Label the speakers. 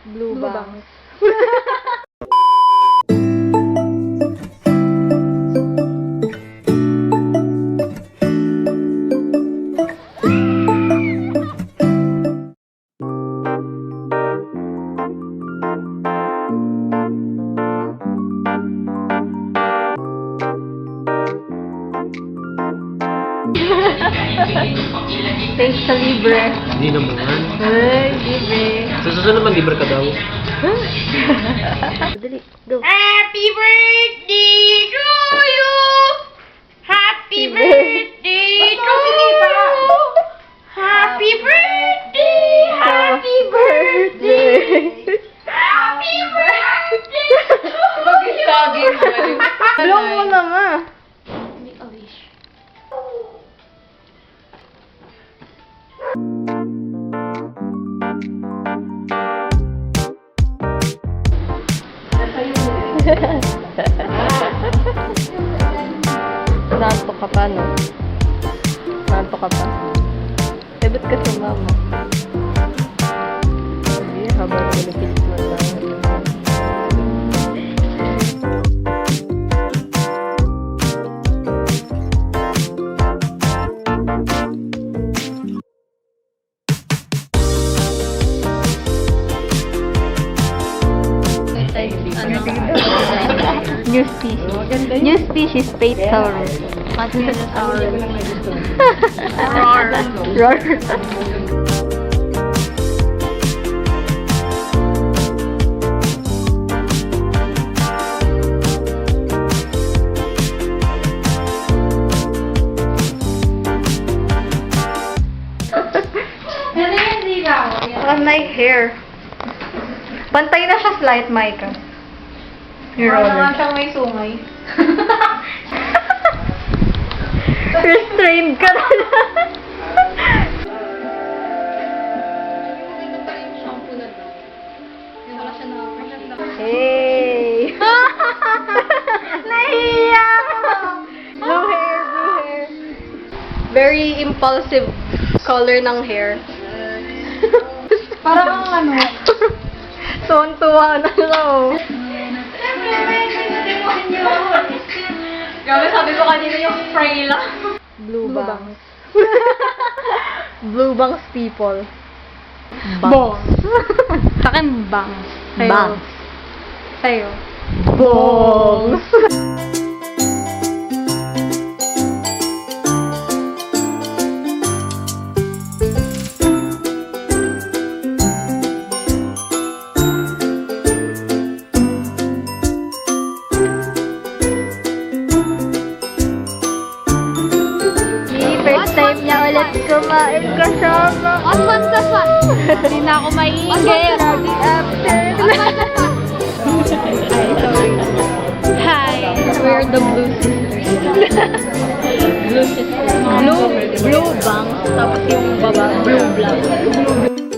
Speaker 1: Blue bangs. Thanks sa libre.
Speaker 2: Hindi naman.
Speaker 1: Ay, libre.
Speaker 2: Sa susunod naman, libre ka daw.
Speaker 1: Dali, go.
Speaker 3: Happy birthday to you! Happy birthday to you! Happy birthday! Happy birthday! Happy birthday! Bagay-sagay mo.
Speaker 1: Blow mo na nga.
Speaker 3: Make a wish.
Speaker 1: Nanto ka pa, no? Nanto ka pa. Eh, ba't ka sumama? Sige, habang nalipit mo lang. New species. New species, spade saurus. Roar. On my hair. Pantay na siya slight, Micah. Your
Speaker 3: Wala
Speaker 1: honor.
Speaker 3: nga siyang may sungay.
Speaker 1: Restrained ka na lang. Hey! Nahiya ako! Blue hair, blue hair. Very impulsive color ng hair.
Speaker 3: Parang ano?
Speaker 1: Tuwan-tuwa na lang.
Speaker 3: Grabe, sabi ko kanina yung fry lang.
Speaker 1: Blue bangs. Blue bangs people.
Speaker 3: Bangs. Sa akin, bangs. Sa'yo.
Speaker 1: Bangs.
Speaker 3: Sa'yo.
Speaker 1: Bongs. First time niya ulit kumain kasama.
Speaker 3: Osman sa swan. Hindi na ako maiingay.
Speaker 1: Lagi absent. Ay, sorry.
Speaker 3: Hi.
Speaker 1: We're the blue sisters. Blue sisters. Blue bangs. Tapos yung baba, blue black.